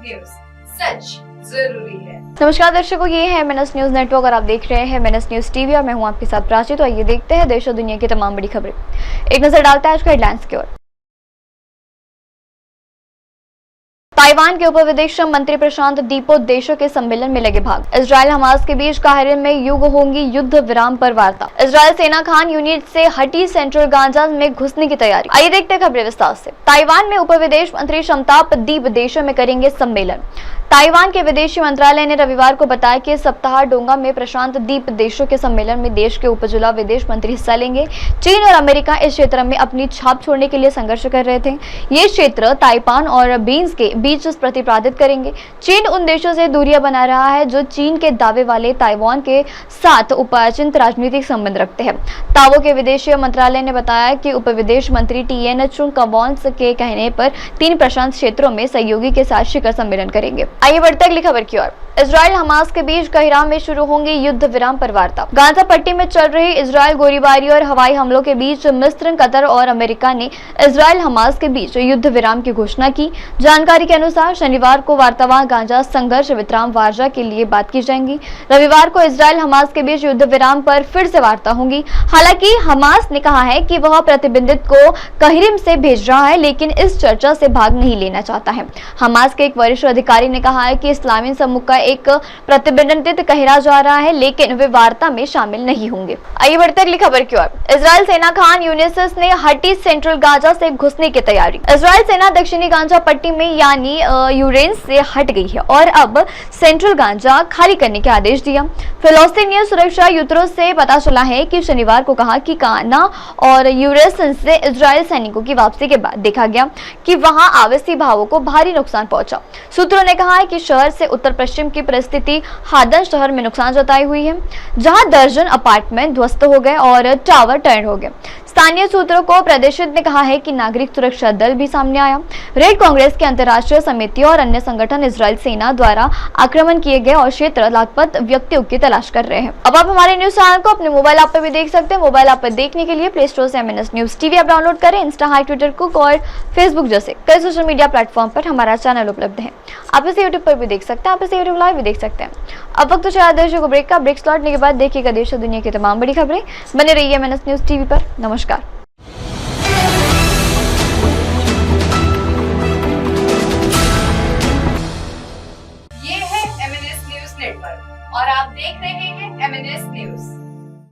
News, सच जरूरी है। नमस्कार दर्शकों, ये है MNS न्यूज नेटवर्क और आप देख रहे हैं MNS न्यूज टीवी और मैं हूं आपके साथ प्राची। तो आइए देखते हैं देश और दुनिया की तमाम बड़ी खबरें। एक नजर डालते हैं आज के हेडलाइंस की ओर। ताइवान के उप विदेश मंत्री प्रशांत दीपो देशों के सम्मेलन में लगे भाग। इजराइल हमास के बीच काहिरे में युग होंगी युद्ध विराम पर वार्ता। इजराइल सेना खान यूनिट से हटी सेंट्रल गाजा में घुसने की तैयारी। आइए देखते हैं खबरें विस्तार से। ताइवान में उप विदेश मंत्री शमताप दीप देशों में करेंगे सम्मेलन। ताइवान के विदेशी मंत्रालय ने रविवार को बताया कि इस सप्ताह डोंगा में प्रशांत द्वीप देशों के सम्मेलन में देश के उपजिला विदेश मंत्री हिस्सा लेंगे। चीन और अमेरिका इस क्षेत्र में अपनी छाप छोड़ने के लिए संघर्ष कर रहे थे। ये क्षेत्र ताइवान और बीन्स के बीच प्रतिपादित करेंगे। चीन उन देशों से दूरियां बना रहा है जो चीन के दावे वाले ताइवान के साथ उपाचित राजनीतिक संबंध रखते हैं। ताओ के विदेश मंत्रालय ने बताया कि उप विदेश मंत्री TN चुंगकवॉन्स के कहने पर 3 प्रशांत क्षेत्रों में सहयोगी के साथ शिखर सम्मेलन करेंगे। आइए बढ़ते अगली खबर की ओर। इजराइल हमास के बीच काहिरा में शुरू होंगी युद्ध विराम पर वार्ता। गाजा पट्टी में चल रही इजराइल गोलीबारी और हवाई हमलों के बीच मिस्र, कतर और अमेरिका ने इजराइल हमास के बीच युद्ध विराम की घोषणा की। जानकारी के अनुसार शनिवार को वार्तावार गाजा संघर्ष विराम वार्ता के लिए बात की जाएंगी। रविवार को इजराइल हमास के बीच युद्ध विराम पर फिर से वार्ता होगी। हालांकि हमास ने कहा है कि वह प्रतिबंधित को काहिरा से भेज रहा है, लेकिन इस चर्चा से भाग नहीं लेना चाहता है। हमास के एक वरिष्ठ अधिकारी ने कहा है कि इस्लामी समूह का एक प्रतिबंधित कहरा जा रहा है, लेकिन वे वार्ता में शामिल नहीं होंगे। आइए बढ़ते अगली खबर की ओर। इजराइल सेना खान यूनिस ने हटी सेंट्रल गाजा से घुसने की तैयारी। इजराइल सेना दक्षिणी गाजा पट्टी में यानी यूरेंस से हट गई है और अब सेंट्रल गाजा खाली करने के आदेश दिया। फिलिस्तीनी सुरक्षा सूत्रों से पता चला है कि शनिवार को कहा कि काना और यूरेस से इजराइल सैनिकों की वापसी के बाद देखा गया कि वहां आवासीय भावों को भारी नुकसान पहुंचा। सूत्रों ने कहा है कि शहर से उत्तर पश्चिम की परिस्थिति हादन शहर में नुकसान जताई हुई है, जहां दर्जन अपार्टमेंट ध्वस्त हो गए और टावर टर्न हो गए। स्थानीय सूत्रों को प्रदर्शित ने कहा है कि नागरिक सुरक्षा दल भी सामने आया। रेड कांग्रेस की अंतर्राष्ट्रीय समिति और अन्य संगठन इजराइल सेना द्वारा आक्रमण किए गए और क्षेत्र लापता व्यक्तियों की तलाश कर रहे हैं। अब आप हमारे न्यूज चैनल को अपने मोबाइल ऐप पर भी देख सकते हैं। मोबाइल ऐप पर देखने के लिए प्ले स्टोर से MNS news TV app download करें। इंस्टा, हाई, ट्विटर, कुक और फेसबुक जैसे कई सोशल मीडिया प्लेटफॉर्म पर हमारा चैनल उपलब्ध है। आप इसे यूट्यूब पर भी देख सकते हैं, आप इसे यूट्यूब लाइव भी देख सकते हैं। अब वक्त तो दर्शकों ब्रेक का। ब्रेक लौटने के बाद देखिएगा देश और दुनिया की तमाम बड़ी खबरें। बने रहिए MNS न्यूज टीवी पर। नमस्कार। ये है MNS न्यूज नेटवर्क और आप देख रहे हैं